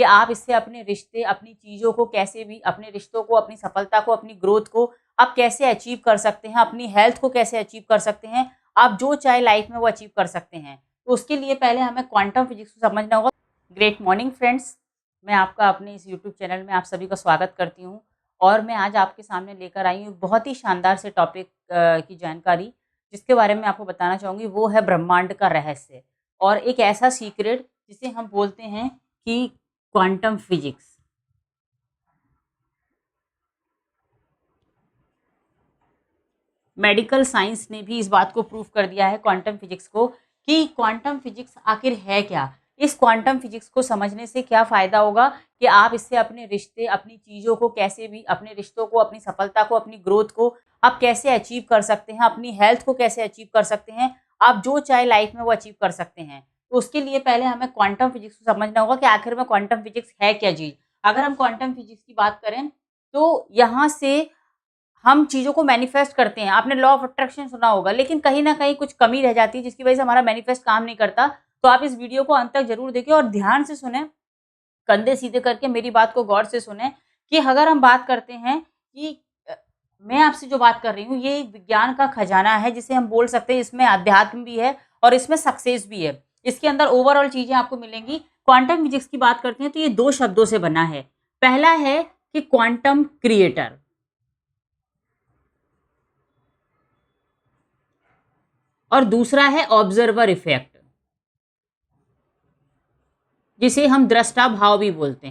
कि आप इससे अपने रिश्ते, अपनी चीज़ों को कैसे भी, अपने रिश्तों को, अपनी सफलता को, अपनी ग्रोथ को आप कैसे अचीव कर सकते हैं, अपनी हेल्थ को कैसे अचीव कर सकते हैं, आप जो चाहे लाइफ में वो अचीव कर सकते हैं। तो उसके लिए पहले हमें क्वांटम फिजिक्स को समझना होगा। ग्रेट मॉर्निंग फ्रेंड्स, मैं आपका अपने इस यूट्यूब चैनल में आप सभी का स्वागत करती हूँ और मैं आज आपके सामने लेकर आई हूँ बहुत ही शानदार से टॉपिक की जानकारी, जिसके बारे में आपको बताना चाहूँगी। वो है ब्रह्मांड का रहस्य और एक ऐसा सीक्रेट जिसे हम बोलते हैं कि क्वांटम फिजिक्स। मेडिकल साइंस ने भी इस बात को प्रूव कर दिया है क्वांटम फिजिक्स को, कि क्वांटम फिजिक्स आखिर है क्या। इस क्वांटम फिजिक्स को समझने से क्या फ़ायदा होगा कि आप इससे अपने रिश्ते, अपनी चीज़ों को कैसे भी, अपने रिश्तों को, अपनी सफलता को, अपनी ग्रोथ को आप कैसे अचीव कर सकते हैं, अपनी हेल्थ को कैसे अचीव कर सकते हैं, आप जो चाहे लाइफ में वो अचीव कर सकते हैं। तो उसके लिए पहले हमें क्वांटम फिजिक्स को समझना होगा कि आखिर में क्वांटम फिजिक्स है क्या चीज़। अगर हम क्वांटम फिजिक्स की बात करें तो यहाँ से हम चीज़ों को मैनिफेस्ट करते हैं। आपने लॉ ऑफ अट्रैक्शन सुना होगा, लेकिन कहीं न कहीं कुछ कमी रह जाती है जिसकी वज़ह से हमारा मैनिफेस्ट काम नहीं करता। तो आप इस वीडियो को अंत तक ज़रूर देखें और ध्यान से सुनें, कंधे सीधे करके मेरी बात को गौर से सुनें कि अगर हम बात करते हैं कि मैं आपसे जो बात कर रही हूँ ये एक विज्ञान का खजाना है, जिसे हम बोल सकते हैं इसमें अध्यात्म भी है और इसमें सक्सेस भी है। इसके अंदर ओवरऑल चीज़ें आपको मिलेंगी। क्वांटम फिजिक्स की बात करते हैं तो ये 2 शब्दों से बना है। पहला है कि क्वांटम क्रिएटर और दूसरा है ऑब्जर्वर इफेक्ट, जिसे हम दृष्टा भाव भी बोलते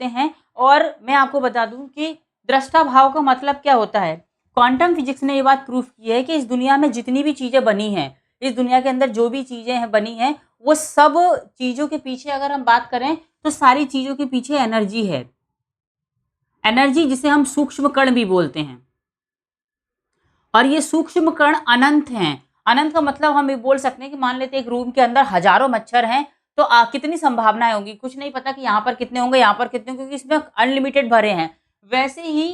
हैं। और मैं आपको बता दूं कि दृष्टा भाव का मतलब क्या होता है। क्वांटम फिजिक्स ने ये बात प्रूफ की है कि इस दुनिया में जितनी भी चीज़ें बनी हैं, इस दुनिया के अंदर जो भी चीज़ें हैं बनी हैं, वो सब चीज़ों के पीछे अगर हम बात करें तो सारी चीज़ों के पीछे एनर्जी है। एनर्जी जिसे हम सूक्ष्म कण भी बोलते हैं और ये सूक्ष्म कण अनंत हैं। अनंत का मतलब हम ये बोल सकते हैं कि मान लेते हैं एक रूम के अंदर हजारों मच्छर हैं, तो कितनी संभावनाएं होंगी, कुछ नहीं पता कि यहाँ पर कितने होंगे, यहाँ पर कितने होंगे, क्योंकि इसमें अनलिमिटेड भरे हैं। वैसे ही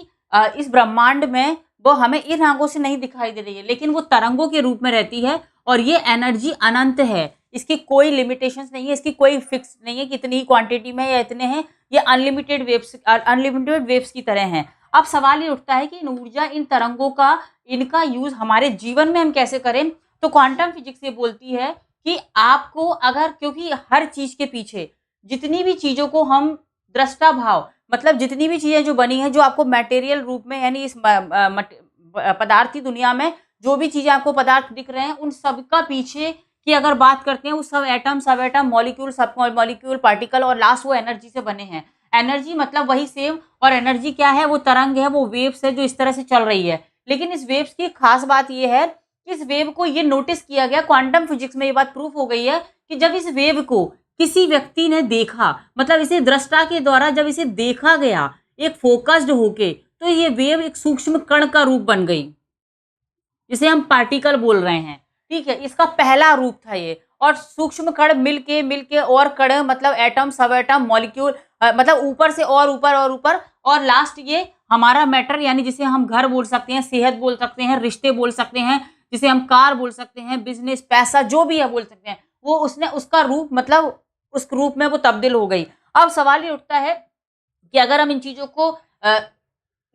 इस ब्रह्मांड में वो हमें इन आंखों से नहीं दिखाई दे रही है, लेकिन वो तरंगों के रूप में रहती है और ये एनर्जी अनंत है। इसकी कोई लिमिटेशंस नहीं है, इसकी कोई फिक्स नहीं है कि इतनी ही क्वांटिटी में या इतने हैं। ये अनलिमिटेड वेव्स की तरह हैं। अब सवाल ये उठता है कि इन ऊर्जा, इन तरंगों का, इनका यूज हमारे जीवन में हम कैसे करें। तो क्वांटम फिजिक्स ये बोलती है कि आपको अगर, क्योंकि हर चीज के पीछे, जितनी भी चीजों को हम दृष्टा भाव, मतलब जितनी भी चीजें जो बनी है, जो आपको मटेरियल रूप में, यानी इस पदार्थी दुनिया में जो भी चीजें आपको पदार्थ दिख रहे हैं, उन सबका पीछे की अगर बात करते हैं, वो सब एटम, सब एटम, मॉलिक्यूल, सब मॉलिक्यूल, पार्टिकल और लास्ट वो एनर्जी से बने हैं। एनर्जी मतलब वही सेम, और एनर्जी क्या है, वो तरंग है, वो वेव्स है जो इस तरह से चल रही है। लेकिन इस वेव्स की खास बात ये है कि इस वेव को ये नोटिस किया गया, क्वांटम फिजिक्स में ये बात प्रूफ हो गई है कि जब इस वेव को किसी व्यक्ति ने देखा, मतलब इसे दृष्टा के द्वारा जब इसे देखा गया एक फोकस्ड होके, तो ये वेव एक सूक्ष्म कण का रूप बन गई, जिसे हम पार्टिकल बोल रहे हैं। ठीक है, इसका पहला रूप था ये। और सूक्ष्म कण मिलके और कण, मतलब एटम, सब एटम, मॉलिक्यूल, मतलब ऊपर से और ऊपर और ऊपर, और लास्ट ये हमारा मैटर, यानी जिसे हम घर बोल सकते हैं, सेहत बोल सकते हैं, रिश्ते बोल सकते हैं, जिसे हम कार बोल सकते हैं, बिजनेस, पैसा, जो भी है बोल सकते हैं, वो उसने उसका रूप, मतलब उस रूप में वो तब्दील हो गई। अब सवाल ये उठता है कि अगर हम इन चीजों को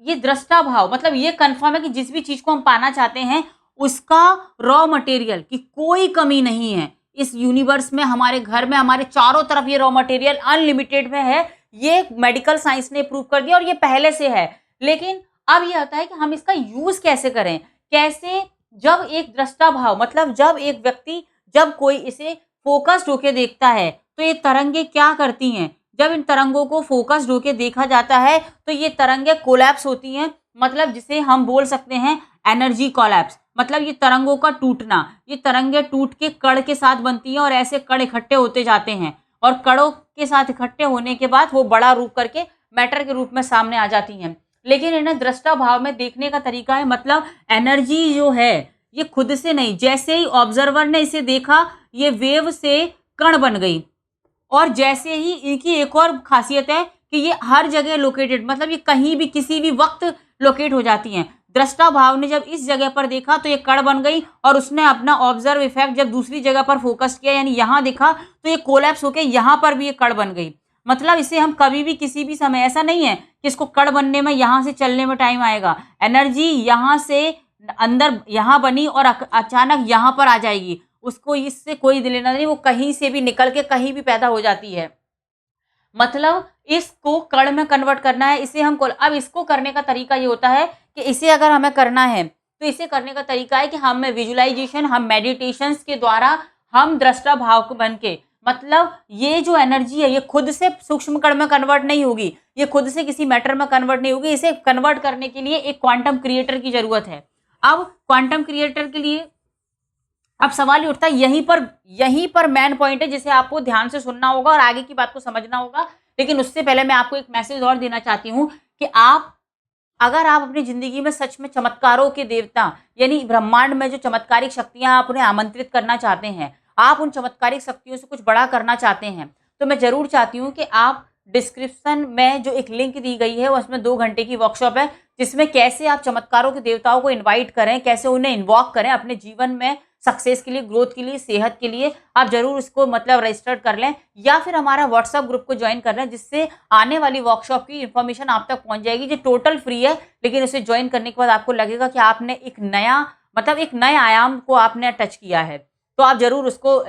ये दृष्टा भाव, मतलब ये कंफर्म है कि जिस भी चीज को हम पाना चाहते हैं उसका रॉ मटेरियल की कोई कमी नहीं है। इस यूनिवर्स में, हमारे घर में, हमारे चारों तरफ ये रॉ मटेरियल अनलिमिटेड में है। ये मेडिकल साइंस ने प्रूव कर दिया और ये पहले से है। लेकिन अब ये आता है कि हम इसका यूज कैसे करें, कैसे। जब एक दृष्टा भाव, मतलब जब एक व्यक्ति, जब कोई इसे फोकस्ड होके देखता है, तो ये तरंगे क्या करती हैं। जब इन तरंगों को फोकस्ड होके देखा जाता है तो ये तरंगे कोलैप्स होती हैं, मतलब जिसे हम बोल सकते हैं एनर्जी कोलैप्स, मतलब ये तरंगों का टूटना। ये तरंगे टूट के कण के साथ बनती हैं और ऐसे कण इकट्ठे होते जाते हैं, और कणों के साथ इकट्ठे होने के बाद वो बड़ा रूप करके मैटर के रूप में सामने आ जाती हैं। लेकिन इन्हें दृष्टा भाव में देखने का तरीका है, मतलब एनर्जी जो है ये खुद से नहीं, जैसे ही ऑब्जर्वर ने इसे देखा ये वेव से कण बन गई। और जैसे ही, इनकी एक और खासियत है कि ये हर जगह लोकेटेड, मतलब ये कहीं भी किसी भी वक्त लोकेट हो जाती हैं। दृष्टा भाव ने जब इस जगह पर देखा तो ये कण बन गई, और उसने अपना ऑब्जर्व इफेक्ट जब दूसरी जगह पर फोकस किया यानी यहाँ देखा तो ये कोलैप्स होकर यहाँ पर भी ये कण बन गई। मतलब इसे हम कभी भी किसी भी समय, ऐसा नहीं है कि इसको कण बनने में यहाँ से चलने में टाइम आएगा, एनर्जी यहाँ से अंदर यहाँ बनी और अचानक यहाँ पर आ जाएगी, उसको इससे कोई लेना नहीं, वो कहीं से भी निकल के कहीं भी पैदा हो जाती है। मतलब इसको कण में कन्वर्ट करना है, इसे हम अब इसको करने का तरीका ये होता है कि इसे अगर हमें करना है तो इसे करने का तरीका है कि हम विजुअलाइजेशन, हम मेडिटेशंस के द्वारा हम दृष्टा भाव को बन के, मतलब ये जो एनर्जी है ये खुद से सूक्ष्म कण में कन्वर्ट नहीं होगी, ये खुद से किसी मैटर में कन्वर्ट नहीं होगी, इसे कन्वर्ट करने के लिए एक क्वांटम क्रिएटर की जरूरत है। अब क्वांटम क्रिएटर के लिए अब सवाल ये उठता है, यहीं पर मेन पॉइंट है जिसे आपको ध्यान से सुनना होगा और आगे की बात को समझना होगा। लेकिन उससे पहले मैं आपको एक मैसेज और देना चाहती हूँ कि अगर आप अपनी जिंदगी में सच में चमत्कारों के देवता यानी ब्रह्मांड में जो चमत्कारिक शक्तियां आप उन्हें आमंत्रित करना चाहते हैं, आप उन चमत्कारिक शक्तियों से कुछ बड़ा करना चाहते हैं, तो मैं जरूर चाहती हूँ कि आप डिस्क्रिप्शन में जो एक लिंक दी गई है उसमें 2 घंटे की वर्कशॉप है, जिसमें कैसे आप चमत्कारों के देवताओं को इन्वाइट करें, कैसे उन्हें इन्वॉक करें अपने जीवन में सक्सेस के लिए, ग्रोथ के लिए, सेहत के लिए। आप जरूर इसको मतलब रजिस्टर कर लें या फिर हमारा व्हाट्सएप ग्रुप को ज्वाइन कर लें, जिससे आने वाली वर्कशॉप की इन्फॉर्मेशन आप तक पहुंच जाएगी, जो टोटल फ्री है। लेकिन उसे ज्वाइन करने के बाद आपको लगेगा कि आपने एक नए आयाम को आपने टच किया है, तो आप जरूर उसको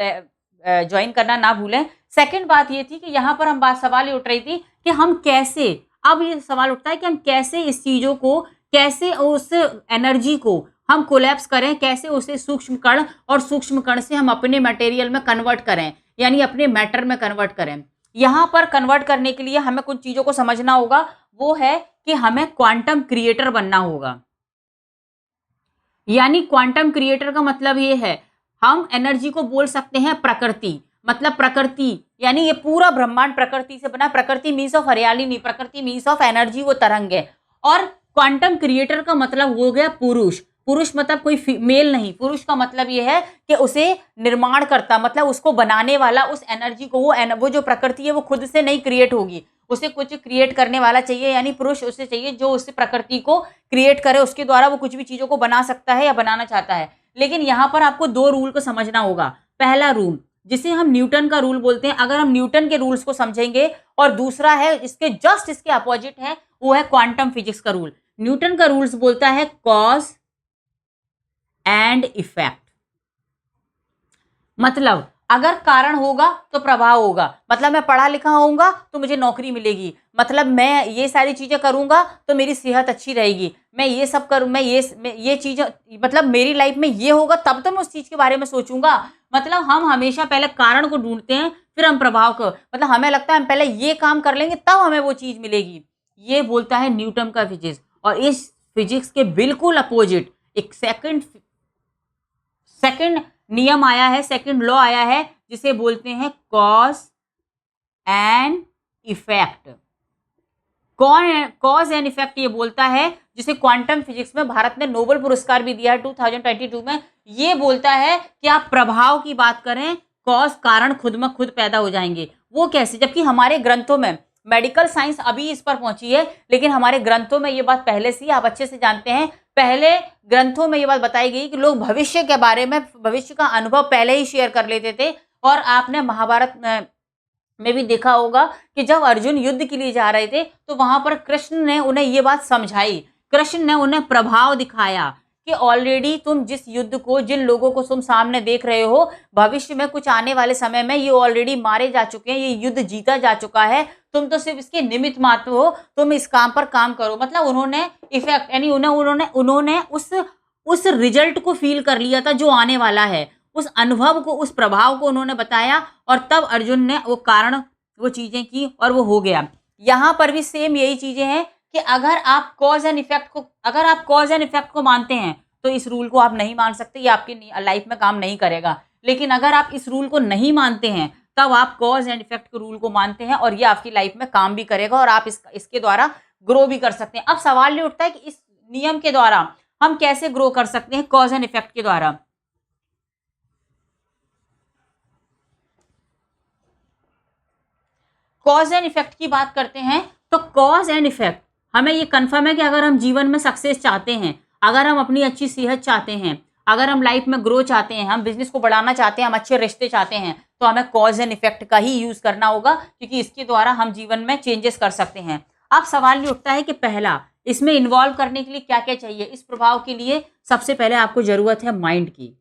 ज्वाइन करना ना भूलें। सेकेंड बात ये थी कि यहाँ पर हम सवाल ये उठ रही थी कि हम कैसे, अब ये सवाल उठता है कि हम कैसे इस चीज़ों को, कैसे उस एनर्जी को हम कोलैप्स करें, कैसे उसे सूक्ष्म कण और सूक्ष्म कण से हम अपने मटेरियल में कन्वर्ट करें, यानी अपने मैटर में कन्वर्ट करें। यहाँ पर कन्वर्ट करने के लिए हमें कुछ चीज़ों को समझना होगा, वो है कि हमें क्वांटम क्रिएटर बनना होगा। यानी क्वांटम क्रिएटर का मतलब ये है, हम एनर्जी को बोल सकते हैं प्रकृति, मतलब प्रकृति यानी ये पूरा ब्रह्मांड प्रकृति से बना। प्रकृति मीन्स ऑफ हरियाली नहीं, प्रकृति मीन्स ऑफ एनर्जी, वो तरंग है। और क्वांटम क्रिएटर का मतलब हो गया पुरुष। पुरुष मतलब कोई मेल नहीं, पुरुष का मतलब ये है कि उसे निर्माण करता, मतलब उसको बनाने वाला, उस एनर्जी को, वो जो प्रकृति है वो खुद से नहीं क्रिएट होगी, उसे कुछ क्रिएट करने वाला चाहिए, यानी पुरुष उसे चाहिए जो उस प्रकृति को क्रिएट करे, उसके द्वारा वो कुछ भी चीज़ों को बना सकता है या बनाना चाहता है। लेकिन यहाँ पर आपको 2 रूल को समझना होगा। पहला रूल जिसे हम न्यूटन का रूल बोलते हैं, अगर हम न्यूटन के रूल्स को समझेंगे, और दूसरा है इसके अपोजिट है, वो है क्वांटम फिजिक्स का रूल। न्यूटन का रूल्स बोलता है कॉज एंड इफेक्ट, मतलब अगर कारण होगा तो प्रभाव होगा, मतलब मैं पढ़ा लिखा होऊंगा तो मुझे नौकरी मिलेगी, मतलब मैं ये सारी चीजें करूंगा तो मेरी सेहत अच्छी रहेगी, मैं ये सब करूँ, मैं ये चीज़, मतलब मेरी लाइफ में ये होगा तब तो मैं उस चीज़ के बारे में सोचूंगा। मतलब हम हमेशा पहले कारण को ढूंढते हैं, फिर हम प्रभाव को, मतलब हमें लगता है हम पहले ये काम कर लेंगे तब हमें वो चीज़ मिलेगी। ये बोलता है न्यूटन का फिजिक्स। और इस फिजिक्स के बिल्कुल अपोजिट एक सेकंड नियम आया है, सेकंड लॉ आया है, जिसे बोलते हैं cause and effect. Cause and effect ये बोलता है, जिसे क्वांटम फिजिक्स में भारत ने नोबेल पुरस्कार भी दिया है 2022 में। ये बोलता है कि आप प्रभाव की बात करें, कॉज कारण खुद में खुद पैदा हो जाएंगे। वो कैसे? जबकि हमारे ग्रंथों में, मेडिकल साइंस अभी इस पर पहुंची है, लेकिन हमारे ग्रंथों में ये बात पहले से ही आप अच्छे से जानते हैं। पहले ग्रंथों में ये बात बताई गई कि लोग भविष्य के बारे में, भविष्य का अनुभव पहले ही शेयर कर लेते थे। और आपने महाभारत में भी देखा होगा कि जब अर्जुन युद्ध के लिए जा रहे थे तो वहां पर कृष्ण ने उन्हें ये बात समझाई, कृष्ण ने उन्हें प्रभाव दिखाया कि ऑलरेडी तुम जिस युद्ध को, जिन लोगों को तुम सामने देख रहे हो, भविष्य में कुछ आने वाले समय में ये ऑलरेडी मारे जा चुके हैं, ये युद्ध जीता जा चुका है, तुम तो सिर्फ इसके निमित्त मात्र हो, तुम इस काम पर काम करो। मतलब उन्होंने इफेक्ट, यानी उन्होंने उस रिजल्ट को फील कर लिया था जो आने वाला है, उस अनुभव को, उस प्रभाव को उन्होंने बताया, और तब अर्जुन ने वो कारण, वो चीजें की और वो हो गया। यहाँ पर भी सेम यही चीजें हैं कि अगर आप कॉज एंड इफेक्ट को मानते हैं तो इस रूल को आप नहीं मान सकते, ये आपकी लाइफ में काम नहीं करेगा। लेकिन अगर आप इस रूल को नहीं मानते हैं तब आप कॉज एंड इफेक्ट के रूल को मानते हैं, और ये आपकी लाइफ में काम भी करेगा और आप इसके द्वारा ग्रो भी कर सकते हैं। अब सवाल ये उठता है कि इस नियम के द्वारा हम कैसे ग्रो कर सकते हैं, कॉज एंड इफेक्ट के द्वारा। कॉज एंड इफेक्ट की बात करते हैं तो कॉज एंड इफेक्ट, हमें ये कंफर्म है कि अगर हम जीवन में सक्सेस चाहते हैं, अगर हम अपनी अच्छी सेहत चाहते हैं, अगर हम लाइफ में ग्रो चाहते हैं, हम बिजनेस को बढ़ाना चाहते हैं, हम अच्छे रिश्ते चाहते हैं, तो हमें कॉज एंड इफेक्ट का ही यूज करना होगा, क्योंकि इसके द्वारा हम जीवन में चेंजेस कर सकते हैं। अब सवाल ये उठता है कि पहला, इसमें इन्वॉल्व करने के लिए क्या क्या चाहिए। इस प्रभाव के लिए सबसे पहले आपको जरूरत है माइंड की।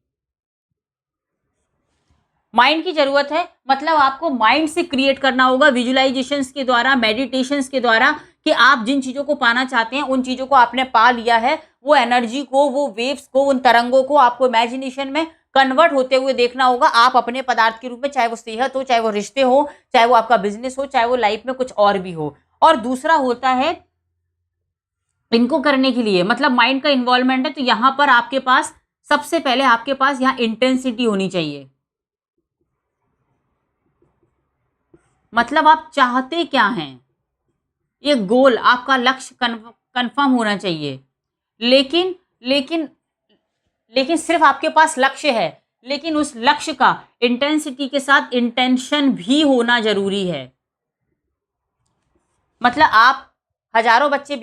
माइंड की जरूरत है, मतलब आपको माइंड से क्रिएट करना होगा, विजुअलाइजेशंस के द्वारा, मेडिटेशंस के द्वारा, कि आप जिन चीजों को पाना चाहते हैं उन चीजों को आपने पा लिया है। वो एनर्जी को, वो वेव्स को, उन तरंगों को आपको इमेजिनेशन में कन्वर्ट होते हुए देखना होगा, आप अपने पदार्थ के रूप में, चाहे वो सेहत हो, चाहे वो रिश्ते हो, चाहे वो आपका बिजनेस हो, चाहे वो लाइफ में कुछ और भी हो। और दूसरा होता है, इनको करने के लिए मतलब माइंड का इन्वॉल्वमेंट है, तो यहां पर आपके पास सबसे पहले आपके पास यहाँ इंटेंसिटी होनी चाहिए। मतलब आप चाहते क्या हैं, ये गोल, आपका लक्ष्य कंफर्म होना चाहिए। लेकिन लेकिन लेकिन सिर्फ आपके पास लक्ष्य है, लेकिन उस लक्ष्य का इंटेंसिटी के साथ इंटेंशन भी होना जरूरी है। मतलब आप हजारों बच्चे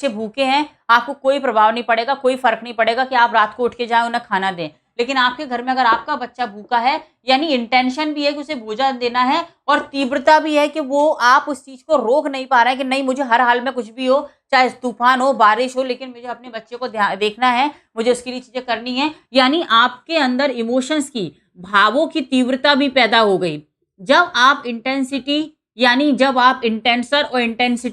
भूखे हैं, आपको कोई प्रभाव नहीं पड़ेगा, कोई फर्क नहीं पड़ेगा कि आप रात को उठ के जाएं उन्हें खाना दें। लेकिन आपके घर में अगर आपका बच्चा भूखा है, यानी इंटेंशन भी है कि उसे भोजन देना है, और तीव्रता भी है कि वो आप उस चीज को रोक नहीं पा रहे हैं कि नहीं, मुझे हर हाल में कुछ भी हो, चाहे तूफान हो, बारिश हो, लेकिन मुझे अपने बच्चे को देखना है, मुझे उसके लिए चीजें करनी है। यानी आपके अंदर इमोशंस की, भावों की तीव्रता भी पैदा हो गई। जब आप इंटेंसिटी, यानी जब आप इंटेंशन और इंटेंशन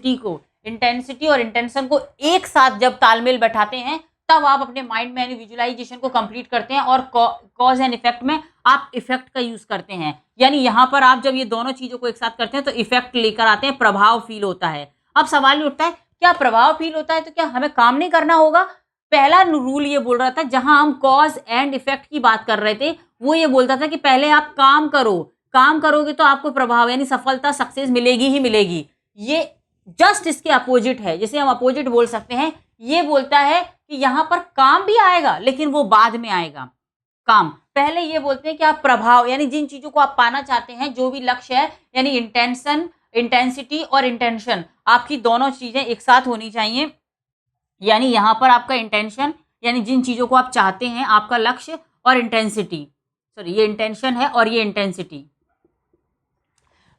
को एक साथ जब तालमेल बैठाते हैं, तब आप अपने माइंड में यानी विजुअलाइजेशन को कंप्लीट करते हैं, और कॉज एंड इफेक्ट में आप इफेक्ट का यूज करते हैं। यानी यहां पर आप जब ये दोनों चीजों को एक साथ करते हैं तो इफेक्ट लेकर आते हैं, प्रभाव फील होता है। अब सवाल ये उठता है, क्या प्रभाव फील होता है तो क्या हमें काम नहीं करना होगा? पहला रूल ये बोल रहा था, जहां हम कॉज एंड इफेक्ट की बात कर रहे थे, वो ये बोलता था कि पहले आप काम करो, काम करोगे तो आपको प्रभाव यानी सफलता, सक्सेस मिलेगी ही मिलेगी। ये जस्ट इसके अपोजिट है, जिसे हम अपोजिट बोल सकते हैं। ये बोलता है कि यहां पर काम भी आएगा, लेकिन वो बाद में आएगा। काम पहले ये बोलते हैं कि आप प्रभाव, यानी जिन चीजों को आप पाना चाहते हैं, जो भी लक्ष्य है, यानी इंटेंशन, इंटेंसिटी और इंटेंशन, आपकी दोनों चीजें एक साथ होनी चाहिए। यानी यहां पर आपका इंटेंशन, यानी जिन चीजों को आप चाहते हैं, आपका लक्ष्य, और इंटेंसिटी, सॉरी ये इंटेंशन है और ये इंटेंसिटी।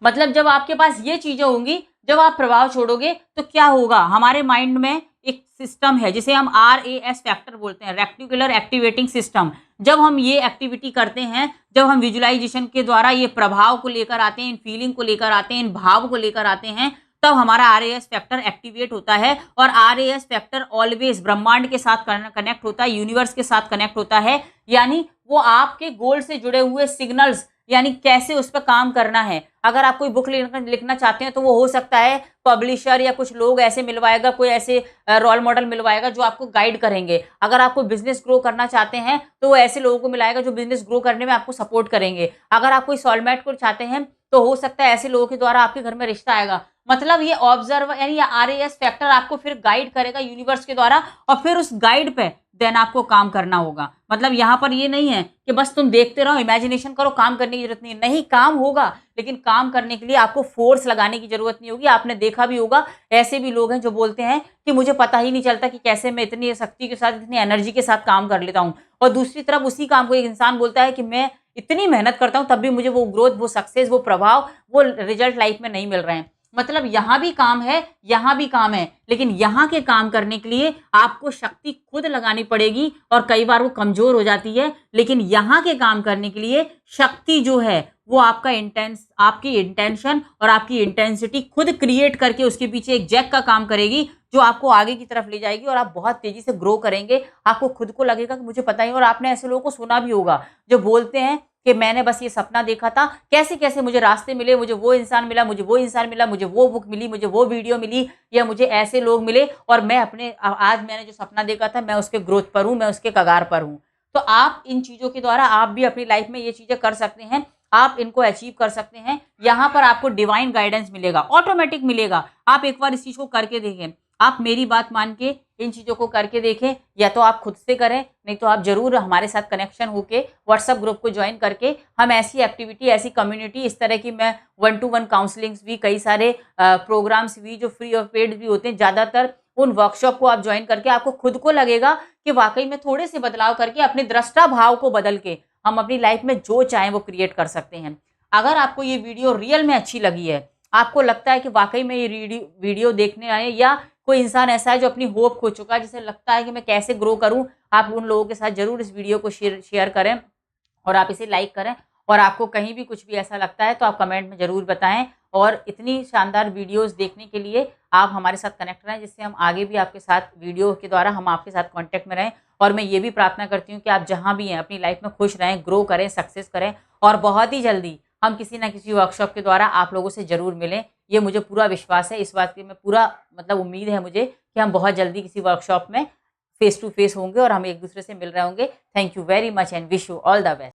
मतलब जब आपके पास ये चीजें होंगी, जब आप प्रभाव छोड़ोगे तो क्या होगा, हमारे माइंड में एक सिस्टम है जिसे हम RAS फैक्टर बोलते हैं, रेक्टिकुलर एक्टिवेटिंग सिस्टम। जब हम ये एक्टिविटी करते हैं, जब हम विजुअलाइजेशन के द्वारा ये प्रभाव को लेकर आते हैं, इन फीलिंग को लेकर आते हैं, इन भाव को लेकर आते हैं, तब हमारा RAS फैक्टर एक्टिवेट होता है। और RAS फैक्टर ऑलवेज ब्रह्मांड के साथ कनेक्ट होता है, यूनिवर्स के साथ कनेक्ट होता है। यानी वो आपके गोल से जुड़े हुए सिग्नल्स, यानी कैसे उस पर काम करना है। अगर आप कोई बुक लिखना चाहते हैं तो वो हो सकता है पब्लिशर या कुछ लोग ऐसे मिलवाएगा, कोई ऐसे रोल मॉडल मिलवाएगा जो आपको गाइड करेंगे। अगर आप कोई बिजनेस ग्रो करना चाहते हैं तो वो ऐसे लोगों को मिलाएगा जो बिजनेस ग्रो करने में आपको सपोर्ट करेंगे। अगर आप कोई सोलमेट को चाहते हैं तो हो सकता है ऐसे लोगों के द्वारा आपके घर में रिश्ता आएगा। मतलब ये ऑब्जर्व यानी RAS फैक्टर आपको फिर गाइड करेगा यूनिवर्स के द्वारा, और फिर उस गाइड पे देन आपको काम करना होगा। मतलब यहाँ पर ये नहीं है कि बस तुम देखते रहो, इमेजिनेशन करो, काम करने की जरूरत नहीं है। नहीं, काम होगा, लेकिन काम करने के लिए आपको फोर्स लगाने की जरूरत नहीं होगी। आपने देखा भी होगा, ऐसे भी लोग हैं जो बोलते हैं कि मुझे पता ही नहीं चलता कि कैसे मैं इतनी शक्ति के साथ, इतनी एनर्जी के साथ काम कर लेता हूँ। और दूसरी तरफ उसी काम को एक इंसान बोलता है कि मैं इतनी मेहनत करता हूँ तब भी मुझे वो ग्रोथ, वो सक्सेस, वो प्रभाव, वो रिजल्ट लाइफ में नहीं मिल रहे हैं। मतलब यहाँ भी काम है, यहाँ भी काम है, लेकिन यहाँ के काम करने के लिए आपको शक्ति खुद लगानी पड़ेगी, और कई बार वो कमजोर हो जाती है। लेकिन यहाँ के काम करने के लिए शक्ति जो है वो आपका आपकी इंटेंशन और आपकी इंटेंसिटी खुद क्रिएट करके उसके पीछे एक जैक का काम करेगी, जो आपको आगे की तरफ ले जाएगी, और आप बहुत तेजी से ग्रो करेंगे। आपको खुद को लगेगा कि मुझे पता ही। और आपने ऐसे लोगों को सुना भी होगा जो बोलते हैं कि मैंने बस ये सपना देखा था, कैसे कैसे मुझे रास्ते मिले, मुझे वो इंसान मिला, मुझे वो इंसान मिला, मुझे वो बुक मिली, मुझे वो वीडियो मिली, या मुझे ऐसे लोग मिले, और मैं आज मैंने जो सपना देखा था, मैं उसके ग्रोथ पर हूँ, मैं उसके कगार पर हूँ। तो आप इन चीज़ों के द्वारा आप भी अपनी लाइफ में ये चीज़ें कर सकते हैं, आप इनको अचीव कर सकते हैं। यहाँ पर आपको डिवाइन गाइडेंस मिलेगा, ऑटोमेटिक मिलेगा। आप एक बार इस चीज़ को करके देखें, आप मेरी बात मान के इन चीज़ों को करके देखें, या तो आप खुद से करें, नहीं तो आप जरूर हमारे साथ कनेक्शन होके व्हाट्सएप ग्रुप को ज्वाइन करके हम ऐसी एक्टिविटी, ऐसी कम्युनिटी, इस तरह की मैं 1-to-1 काउंसलिंग्स भी, कई सारे प्रोग्राम्स भी जो फ्री और पेड भी होते हैं, ज़्यादातर उन वर्कशॉप को आप ज्वाइन करके आपको खुद को लगेगा कि वाकई में थोड़े से बदलाव करके अपने दृष्टा भाव को बदल के हम अपनी लाइफ में जो चाहें वो क्रिएट कर सकते हैं। अगर आपको ये वीडियो रियल में अच्छी लगी है, आपको लगता है कि वाकई में ये वीडियो देखने आए, या कोई इंसान ऐसा है जो अपनी होप खो चुका है, जिसे लगता है कि मैं कैसे ग्रो करूं, आप उन लोगों के साथ जरूर इस वीडियो को शेयर करें और आप इसे लाइक करें। और आपको कहीं भी कुछ भी ऐसा लगता है तो आप कमेंट में ज़रूर बताएं। और इतनी शानदार वीडियोस देखने के लिए आप हमारे साथ कनेक्ट रहें, जिससे हम आगे भी आपके साथ वीडियो के द्वारा हम आपके साथ कांटेक्ट में रहें। और मैं ये भी प्रार्थना करती हूँ कि आप जहाँ भी हैं अपनी लाइफ में खुश रहें, ग्रो करें, सक्सेस करें। और बहुत ही जल्दी हम किसी ना किसी वर्कशॉप के द्वारा आप लोगों से ज़रूर मिलें, ये मुझे पूरा विश्वास है। इस बात की मैं पूरा मतलब उम्मीद है मुझे कि हम बहुत जल्दी किसी वर्कशॉप में फेस टू फेस होंगे और हम एक दूसरे से मिल रहे होंगे। Thank you very much and wish you all the best.